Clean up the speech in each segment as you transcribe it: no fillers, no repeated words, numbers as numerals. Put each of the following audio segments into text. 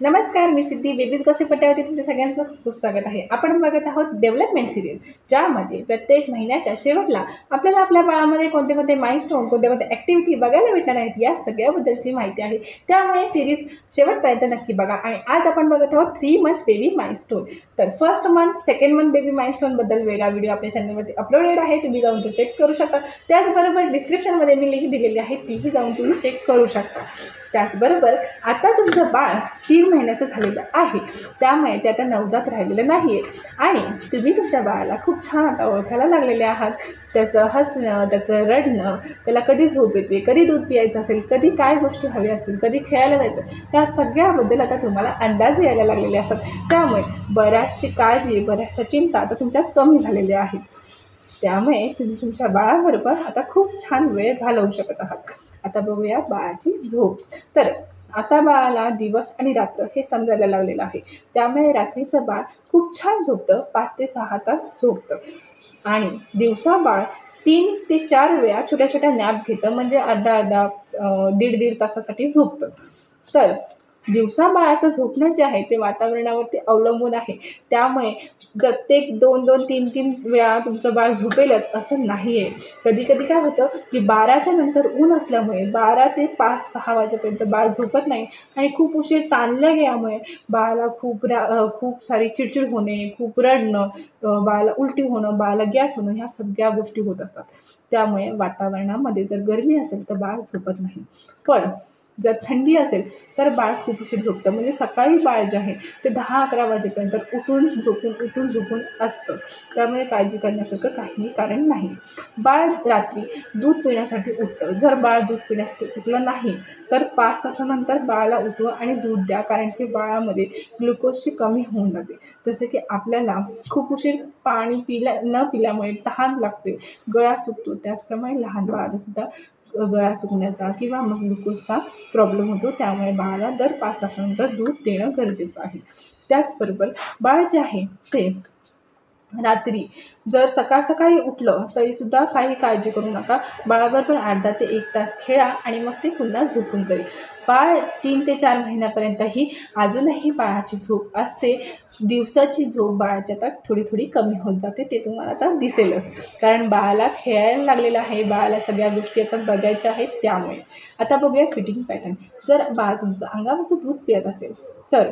नमस्कार, मी सिद्धी babies gossip पट्ट्यावरती तुमच्या सगळ्यांचं खूप स्वागत आहे। आपण बघत आहोत डेव्हलपमेंट सिरीज, ज्यामध्ये प्रत्येक महिन्याच्या शेवटला आपल्याला आपल्या बाळामध्ये कोणते कोणते माइलस्टोन, कोणत्या ॲक्टिव्हिटी बघायला भेटणार आहेत या सगळ्याबद्दलची माहिती आहे। त्यामुळे सिरीज शेवटपर्यंत नक्की बघा। आणि आज आपण बघत आहोत 3 मंथ बेबी माइलस्टोन। तर first month, second month baby माइलस्टोनबद्दल वेगळा व्हिडिओ आपल्या चॅनलवरती अपलोडेड आहे, तुम्ही जाऊन तो चेक करू शकता। त्याचबरोबर डिस्क्रिप्शनमध्ये मी लिंक दिलेली आहे, तीही जाऊन तुम्ही चेक करू शकता। त्याचबरोबर आता तुमचं बाळ 3 महिन्याचं झालेलं आहे, त्यामुळे ते आता नवजात राहिलेलं नाही आहे आणि तुम्ही तुमच्या बाळाला खूप छान आता ओळखायला लागलेले आहात। त्याचं हसणं, त्याचं रडणं, त्याला कधी झोप येते, कधी दूध पियायचं असेल, कधी काय गोष्टी हव्या असतील, कधी खेळायला जायचं, या सगळ्याबद्दल आता तुम्हाला अंदाज यायला लागलेले असतात। त्यामुळे बऱ्याचशी काळजी, बऱ्याचशा चिंता आता तुमच्यात कमी झालेल्या आहेत। त्यामुळे तुम्ही तुमच्या बाळाबरोबर आता खूप छान वेळ घालवू शकत आहात। आता बघूया बाळाची झोप। तर आता बाळाला दिवस आणि रात्र हे समजायला लागलेलं आहे, त्यामुळे रात्रीचं बाळ खूप छान झोपतं, 5 ते 6 तास झोपतं आणि दिवसा बाळ 3 ते 4 वेळा छोट्या छोट्या नॅप घेतं, म्हणजे अर्धा दीड तासासाठी झोपतं। तर दिवसा बाळाचं झोपणं जे आहे ते वातावरणावरती अवलंबून आहे, त्यामुळे प्रत्येक 2-2, 3-3 वेळा तुमचं बाळ झोपेलच असं नाही आहे। कधी कधी काय होतं की 12च्या नंतर ऊन असल्यामुळे 12 ते 5-6 वाजेपर्यंत बाळ झोपत नाही आणि खूप उशीर ताणल्या गेल्यामुळे बाळाला खूप सारी चिडचिड होणे, खूप रडणं, बाळाला उलटी होणं, बाळाला गॅस होणं, ह्या सगळ्या गोष्टी होत असतात। त्यामुळे वातावरणामध्ये जर गरमी असेल तर बाळ झोपत नाही, पण जर थंडी असेल तर बाळ खूप उशीर झोपतं, म्हणजे सकाळी बाळ जे आहे ते 10-11 वाजेपर्यंत उठून झोपून असतं। त्यामुळे काळजी करण्यासारखं काहीही कारण नाही। बाळ रात्री दूध पिण्यासाठी उठतं, जर बाळ दूध पिण्यासाठी उठलं नाही तर 5 तासानंतर बाळाला उठवा आणि दूध द्या, कारण की बाळामध्ये ग्लुकोजची कमी होऊन जाते। जसं की आपल्याला खूप उशीर पाणी न पिल्यामुळे तहान लागते, गळा सुकतो, त्याचप्रमाणे लहान बाळाला सुद्धा गळा सुकण्याचा किंवा मग ग्लुकोजचा प्रॉब्लेम होतो। त्यामुळे बाळाला दर 5 तासानंतर दूध देणं गरजेचं आहे। त्याचबरोबर बाळ जे आहे ते रात्री जर सकाळी उठलं तरीसुद्धा काही काळजी करू नका, बाळाबरोबर अर्धा ते 1 तास खेळा आणि मग ते पुन्हा झोपून जाईल। बाळ 3 ते 4 महिन्यापर्यंतही अजूनही बाळाची झोप असते। दिवसाची झोप बाळाची आता थोडी कमी होत जाते, ते तुम्हाला आता दिसेलच, कारण बाळाला खेळायला लागलेलं आहे, बाळाला सगळ्या गोष्टी आता बघायच्या आहेत। त्यामुळे आता बघूया फिटिंग पॅटर्न। जर बाळ तुमचं अंगावरचं दूध पित असेल तर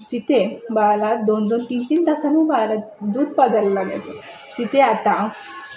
जिथे बाळाला 2-2, 3-3 तासांनी बाळाला दूध पाजायला लागायचं, तिथे आता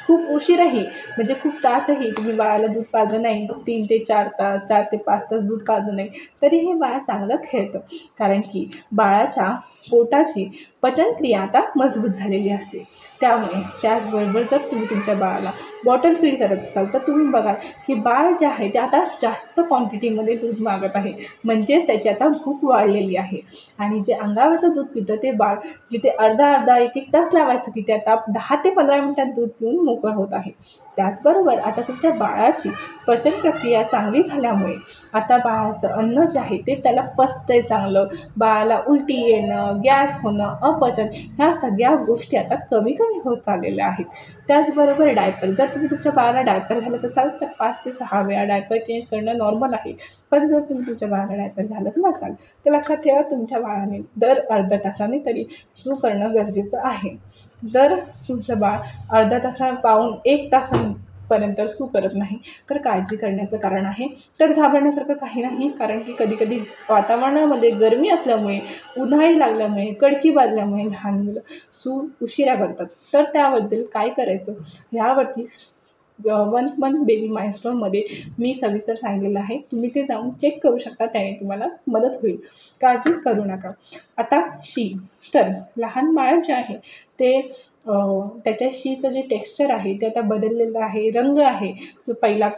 खूप उशीरही, म्हणजे खूप तासही तुम्ही बाळाला दूध पाजलं नाही, 3 ते 4 तास, 4 ते 5 तास दूध पाजलं नाही, तरी हे बाळ चांगलं खेळतं, कारण की बाळाच्या पोटाची पचनक्रिया आता मजबूत झालेली असते। त्यामुळे त्याचबरोबर जर तुम्ही तुमच्या बाळाला बॉटल फीड करत असाल तर तुम्ही बघाल की बाळ जे आहे ते आता जास्त क्वांटिटीमध्ये दूध मागत आहे, म्हणजेच त्याची आता भूक वाढलेली आहे। आणि जे अंगावरचं दूध पितं ते बाळ जिथे अर्धा 1-1 तास लावायचं, तिथे आता 10 ते 15 मिनिटात दूध पिऊन मोकळं होत आहे। त्याचबरोबर आता तुमच्या बाळाची पचन प्रक्रिया चांगली झाल्यामुळे आता बाळाचं अन्न जे आहे ते त्याला पचतंय चांगलं, बाळाला उलटी येणं, गॅस होणं, अपचन, ह्या सगळ्या गोष्टी आता कमी होत चाललेल्या आहेत। त्याचबरोबर डायपर, जर तुम्ही तुमच्या बाळाला डायपर घालत असाल तर 5 ते 6 वेळा डायपर चेंज करणं नॉर्मल आहे, पण जर तुम्ही तुमच्या बाळाला डायपर घालत नसाल तर लक्षात ठेवा, तुमच्या बाळाने दर अर्ध्या तासाने तरी सू करणं गरजेचं आहे। जर तुमचं बाळ अर्धा तासापासून 1 तासापर्यंत सू करत नाही तर काळजी करण्याचं कारण आहे। तर घाबरण्यासारखं काही नाही, कारण की कधी वातावरणामध्ये गरमी असल्यामुळे, उन्हाळी लागल्यामुळे, कडकी बाजल्यामुळे लहान मुलं सू उशिरा करतात। तर त्याबद्दल काय करायचं ह्यावरती 1 मंथ बेबी माइलस्टोनमध्ये मी सविस्तर सांगितलेलं आहे, तुम्ही ते जाऊन चेक करू शकता, त्याने तुम्हाला मदत होईल, काळजी करू नका। आता तर लहान बाळ जे आहे ते त्याच्या शीचं जे टेक्स्चर आहे ते आता बदललेलं आहे, रंग आहे, जो पहिला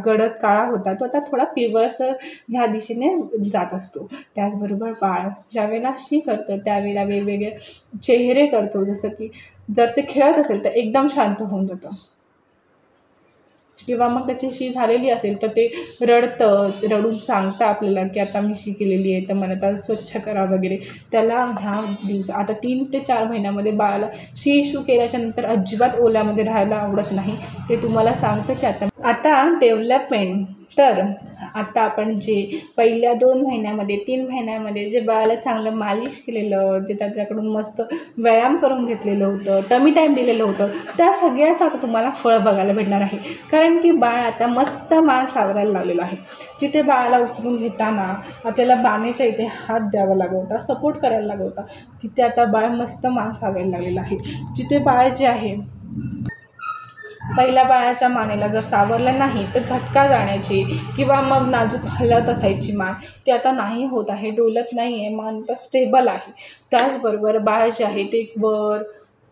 गडद काळा होता तो आता थोडा पिवळसर ह्या दिशेने जात असतो। त्याचबरोबर बाळ ज्यावेळेला शी करतं त्यावेळेला वेगवेगळे चेहरे करतो, जसं की जर ते खेळत असेल तर एकदम शांत होऊन जातं, किंवा मग त्याची शी झालेली असेल तर ते रडून सांगतं आपल्याला की आता मी शी केलेली आहे तर मला आता स्वच्छ करा वगैरे। त्याला आता 3 ते 4 महिन्यामध्ये बाळाला शू केल्याच्या नंतर अजिबात ओल्यामध्ये राहायला आवडत नाही, ते तुम्हाला सांगतं की आता डेव्हलपमेंट। तर आता आपण जे पहिल्या 2 महिन्यामध्ये 3 महिन्यामध्ये जे बाळाला चांगलं मालिश केलेलं, जे त्याच्याकडून मस्त व्यायाम करून घेतलेलं होतं, टमी टाईम दिलेलं होतं, त्या सगळ्याचं आता तुम्हाला फळ बघायला भेटणार आहे. कारण की बाळ आता मस्त मान सावरायला लागलेलं आहे. जिथे बाळाला उचलून घेताना आपल्याला बाणेच्या इथे हात द्यावा लागत होता, सपोर्ट करायला लागत होता, तिथे आता बाळ मस्त मान सावरायला लागलेलं आहे. जिथे बाळ जे आहे पहिल्या बाळाच्या मानेला जर सावरलं नाही तर झटका जाण्याची किंवा मग नाजूक हलत असायची मान, ती आता नाही होत आहे, डोलत नाही आहे, मान तर स्टेबल आहे. त्याचबरोबर बाळ जे आहे ते वर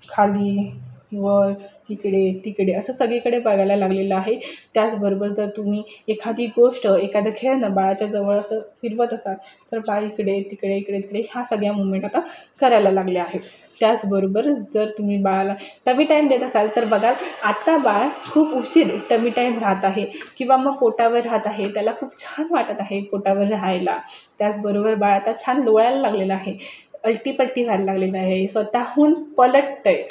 खाली वर तिकडे तिकडे असं सगळीकडे बघायला लागलेलं आहे. त्याचबरोबर जर तुम्ही एखादी गोष्ट एखादं खेळणं बाळाच्या जवळ असं फिरवत असाल तर बाळ इकडे तिकडे इकडे तिकडे ह्या सगळ्या मुवमेंट आता करायला लागल्या आहेत. त्याचबरोबर जर तुम्ही बाळाला टमी टाईम देत असाल तर बघाल आता बाळ खूप उशीर टमी टाईम राहत आहे किंवा मग पोटावर राहत आहे, त्याला खूप छान वाटत आहे पोटावर राहायला. त्याचबरोबर बाळ आता छान लोळायला लागलेलं आहे, अल्टीपल्टी व्हायला लागलेलं आहे, स्वतःहून पलटतंय.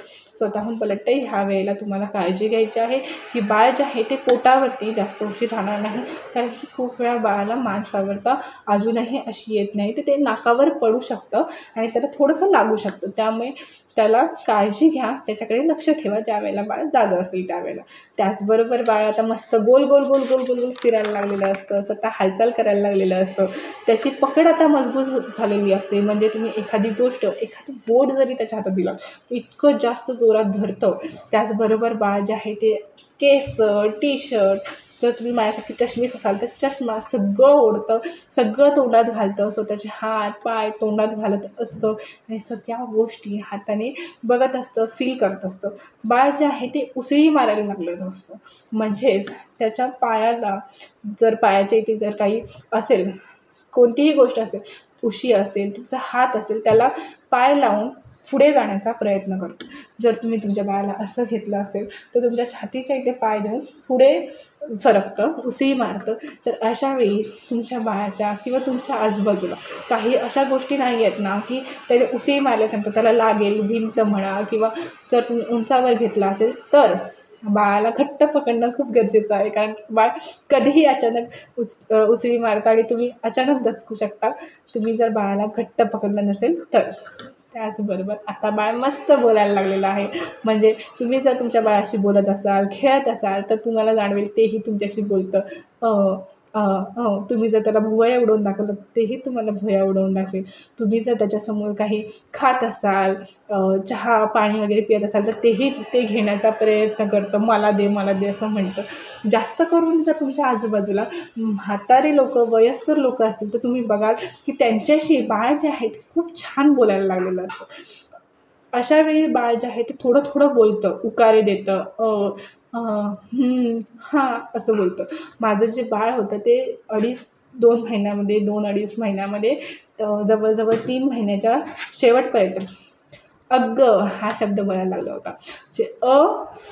ह्या वेळेला तुम्हाला काळजी घ्यायची आहे की बाळ जे आहे ते पोटावरती जास्त उशीर राहणार नाही. कारण की खूप वेळा बाळाला मान सावरता अजूनही अशी येत नाही, तर ते नाकावर पडू शकतं आणि त्याला थोडंसं लागू शकतं. त्यामुळे त्याला काळजी घ्या, त्याच्याकडे लक्ष ठेवा ज्या वेळेला बाळ जागं असेल त्यावेळेला. त्याचबरोबर बाळ आता मस्त गोल गोल गोल गोल गोल गोल फिरायला लागलेलं असतं, स्वतः हालचाल करायला लागलेलं असतं. त्याची पकड आता मजबूत झालेली असते. म्हणजे तुम्ही एखादी गोष्ट एखादी बोट जरी त्याच्या हातात दिला इतकं जास्त जोरात धरतं. त्याचबरोबर बाळ जे आहे ते केस, टी शर्ट, जर तुम्ही माझ्यासारखी चष्मीस असाल तर चष्मा सगळं ओढतं, सगळं तोंडात घालतं, स्वतःचे हात पाय तोंडात घालत असतं आणि सगळ्या गोष्टी हाताने बघत असतं, फील करत असतं. बाळ जे आहे ते उसळी मारायला लागलेलं असतं. म्हणजेच त्याच्या पायाला जर पायाच्या इथे जर काही असेल, कोणतीही गोष्ट असेल, उशी असेल, तुमचा हात असेल, त्याला पाय लावून पुढे जाण्याचा प्रयत्न करतो. जर तुम्ही तुमच्या बाळाला असं घेतलं असेल तर तुमच्या छातीच्या इथे पाय देऊन पुढे सरकतं, उसळी मारतं. तर अशा वेळी तुमच्या बाळाच्या किंवा तुमच्या आजूबाजूला काही अशा गोष्टी नाही आहेत ना की त्याने उसळी मारल्यानंतर त्याला लागेल, भिंत म्हणा, किंवा जर तुम्ही उंचावर घेतला असेल तर बाळाला घट्ट पकडणं खूप गरजेचं आहे. कारण बाळ कधीही अचानक उसळी मारतं आणि तुम्ही अचानक दचकू शकता, तुम्ही जर बाळाला घट्ट पकडलं नसेल तर. त्याचबरोबर आता बाळ मस्त बोलायला लागलेलं आहे. म्हणजे तुम्ही जर तुमच्या बाळाशी बोलत असाल, खेळत असाल तर तुम्हाला जाणवेल तेही तुमच्याशी बोलतं. तुम्ही जर त्याला भुवया उडवून दाखवलं तेही तुम्हाला भुवया उडवून दाखवेल. तुम्ही जर त्याच्यासमोर काही खात असाल, चहा पाणी वगैरे पित असाल तर तेही ते घेण्याचा प्रयत्न करतं, मला दे मला दे असं म्हणतं. जास्त करून जर तुमच्या आजूबाजूला म्हातारे लोक, वयस्कर लोक असतील तर तुम्ही बघाल की त्यांच्याशी बाळ जे आहे ते खूप छान बोलायला लागलेलं असतं. अशा वेळी बाळ जे आहे ते थोडं थोडं बोलतं, उकारे देतं, हां असं बोलतं. माझं जे बाळ होतं ते 2.5 महिन्यामध्ये 2-2.5 महिन्यामध्ये जवळजवळ 3 महिन्याच्या शेवटपर्यंत अगं हा शब्द बोलायला लागला होता. जे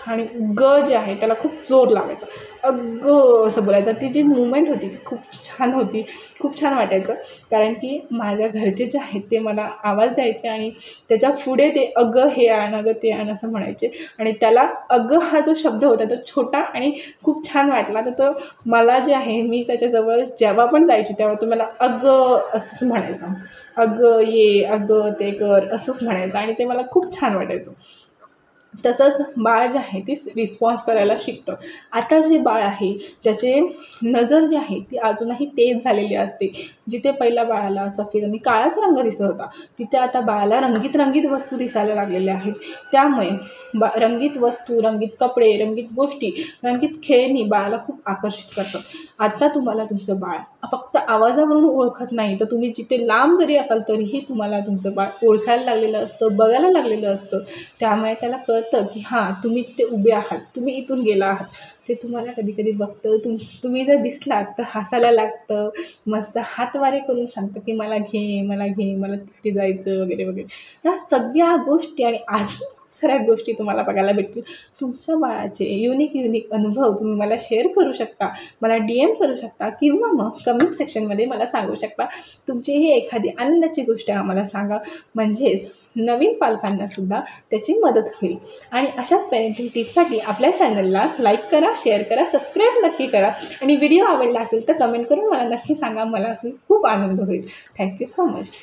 आणि ग जे आहे त्याला खूप जोर लावायचा, अगं असं बोलायचं. ती जी मुवमेंट होती ती खूप छान होती, खूप छान वाटायचं. कारण की माझ्या घरचे जे आहेत ते मला आवाज द्यायचे आणि त्याच्या पुढे ते अगं हे आण, अगं ते आण असं म्हणायचे. आणि त्याला अगं हा जो शब्द होता तो छोटा आणि खूप छान वाटला. तर तो मला जे आहे मी त्याच्याजवळ जेव्हा पण जायची तेव्हा तो मला अगं असंच म्हणायचा, अगं ये, अगं ते कर असंच म्हणायचं आणि ते मला खूप छान वाटायचं. तसंच बाळ जे आहे ते रिस्पॉन्स करायला शिकतं. आता जे बाळ आहे त्याचे नजर जी आहे ती अजूनही तेज झालेली असते. जिथे पहिल्या बाळाला सफेद आणि काळाच रंग दिसत होता तिथे आता बाळाला रंगीत रंगीत वस्तू दिसायला लागलेल्या आहेत. त्यामुळे रंगीत वस्तू, रंगीत कपडे, रंगीत गोष्टी, रंगीत खेळणी बाळाला खूप आकर्षित करतात. आता तुम्हाला तुमचं बाळ फक्त आवाजावरून ओळखत नाही तर तुम्ही जिथे लांब जरी असाल तरीही तुम्हाला तुमचं बाळ ओळखायला लागलेलं असतं, बघायला लागलेलं असतं. त्यामुळे त्याला कळतं की हां तुम्ही तिथे उभे आहात, तुम्ही इथून गेला आहात. ते तुम्हाला कधी कधी बघतं, तुम्ही जर दिसलात तर हसायला लागतं, मस्त हातवारे करून सांगतं की मला घे मला घे, मला तिथे जायचं वगैरे वगैरे. ह्या सगळ्या गोष्टी आणि अजून खूप साऱ्या गोष्टी तुम्हाला बघायला भेटतील. तुमच्या बाळाचे युनिक अनुभव तुम्ही मला शेअर करू शकता, मला DM करू शकता किंवा मग कमेंट सेक्शनमध्ये मला सांगू शकता. तुमचीही एखादी आनंदाची गोष्ट आम्हाला सांगा. म्हणजेच नवीन पालकांनासुद्धा त्याची मदत होईल. आणि अशाच पेरेंटिंग टिप्ससाठी आपल्या चॅनलला लाईक करा, शेअर करा, सबस्क्राईब नक्की करा आणि व्हिडिओ आवडला असेल तर कमेंट करून मला नक्की सांगा. मला खूप आनंद होईल. Thank you so much.